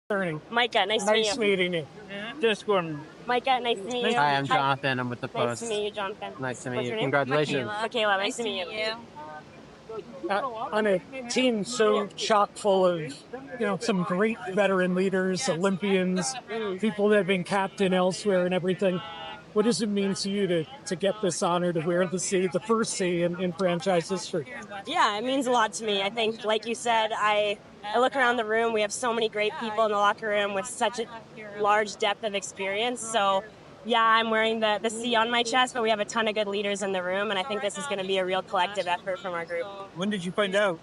Micah, nice to meet you. Nice meeting you. Discord. Micah, nice to meet you. Hi, I'm Jonathan. I'm with the Post. Nice to meet you, Jonathan. Nice to meet What's you. your name? Congratulations. Michaela, nice to meet you. On a team so chock full of, some great veteran leaders, Olympians, people that have been captain elsewhere and everything. What does it mean to you to get this honor to wear the C, the first C in franchise history? Yeah, it means a lot to me. I think, like you said, I look around the room. We have so many great people in the locker room with such a large depth of experience. So, yeah, I'm wearing the C on my chest, but we have a ton of good leaders in the room, and I think this is going to be a real collective effort from our group. When did you find out?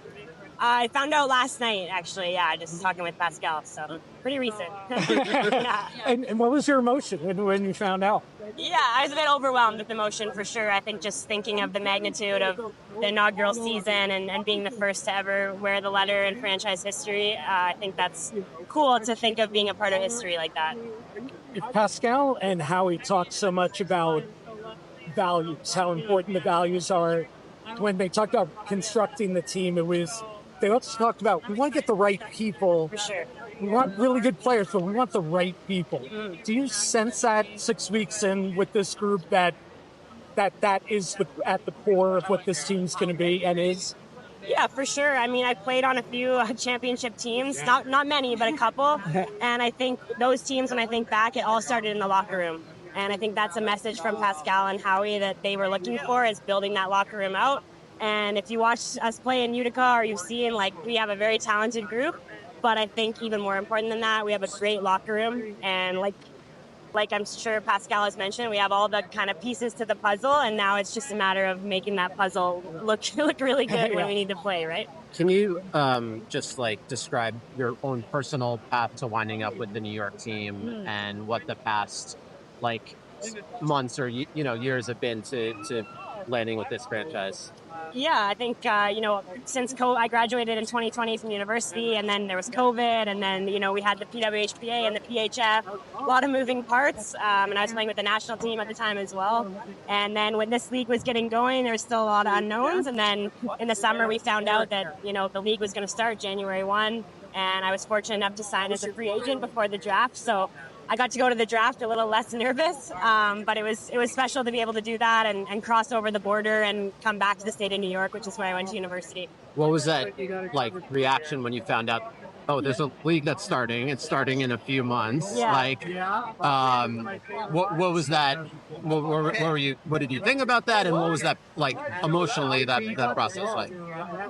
I found out last night, actually. Yeah, just talking with Pascal, so pretty recent. Yeah. And what was your emotion when you found out? Yeah, I was a bit overwhelmed with emotion for sure. I think just thinking of the magnitude of the inaugural season and being the first to ever wear the letter in franchise history, I think that's cool to think of being a part of history like that. Pascal and Howie talked so much about values, how important the values are. When they talked about constructing the team, they also talked about, we want to get the right people. For sure. We want really good players, but we want the right people. Do you sense that 6 weeks in with this group that is at the core of what this team's going to be and is? Yeah, for sure. I mean, I played on a few championship teams, not many, but a couple. And I think those teams, when I think back, it all started in the locker room. And I think that's a message from Pascal and Howie that they were looking for, is building that locker room out. And if you watch us play in Utica, or you've seen, we have a very talented group. But I think even more important than that, we have a great locker room. And like I'm sure Pascal has mentioned, we have all the kind of pieces to the puzzle, and now it's just a matter of making that puzzle look really good when we need to play, right? Can you just describe your own personal path to winding up with the New York team and what the past months or years have been to landing with this franchise? Yeah, I think, since I graduated in 2020 from university, and then there was COVID, and then, we had the PWHL and the PHF, a lot of moving parts, and I was playing with the national team at the time as well. And then when this league was getting going, there was still a lot of unknowns, and then in the summer we found out that, the league was going to start January 1, and I was fortunate enough to sign as a free agent before the draft, so I got to go to the draft a little less nervous, but it was special to be able to do that and cross over the border and come back to the state of New York, which is where I went to university. What was that reaction when you found out, oh, there's a league that's starting? It's starting in a few months. Yeah. What was that? What did you think about that? And what was that emotionally, that process like?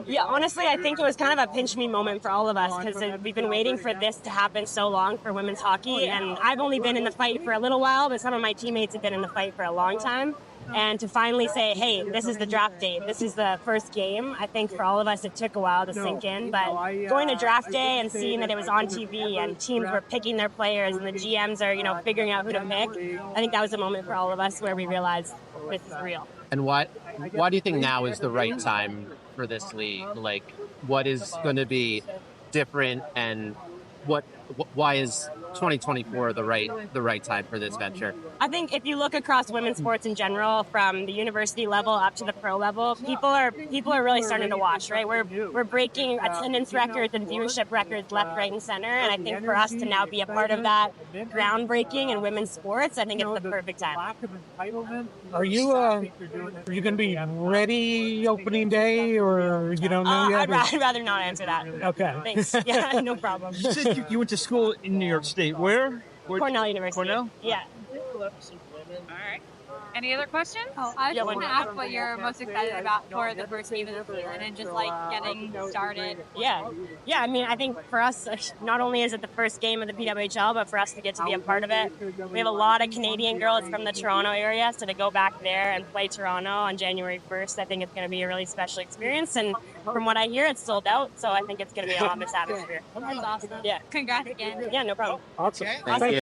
Yeah, honestly, I think it was kind of a pinch me moment for all of us, because we've been waiting for this to happen so long for women's hockey. And I've only been in the fight for a little while, but some of my teammates have been in the fight for a long time. And to finally say, hey, this is the draft date, this is the first game, I think for all of us it took a while to sink in. But going to draft day and seeing that it was on TV and teams were picking their players and the GMs are, figuring out who to pick, I think that was a moment for all of us where we realized this is real. And why do you think now is the right time for this league? What is going to be different, and why is 2024 the right time for this venture? I think if you look across women's sports in general, from the university level up to the pro level, people are really starting to watch, right? We're breaking attendance records and viewership records left, right, and center. And I think for us to now be a part of that groundbreaking in women's sports, I think it's the perfect time. Are you going to be ready opening day, or you don't know yet? I'd rather not answer that. Okay. Thanks. Yeah, no problem. You said you went to school in New York State. Where? Cornell University. Cornell? Yeah. All right. Any other questions? I just want to ask what you're most excited about for the first game of the season and just getting started. Yeah. I mean, I think for us, not only is it the first game of the PWHL, but for us to get to be a part of it. We have a lot of Canadian girls from the Toronto area, so to go back there and play Toronto on January 1st, I think it's going to be a really special experience. And from what I hear, it's sold out, so I think it's going to be an obvious atmosphere. That's awesome. Yeah. Congrats again. Yeah, no problem. Awesome. Thank you.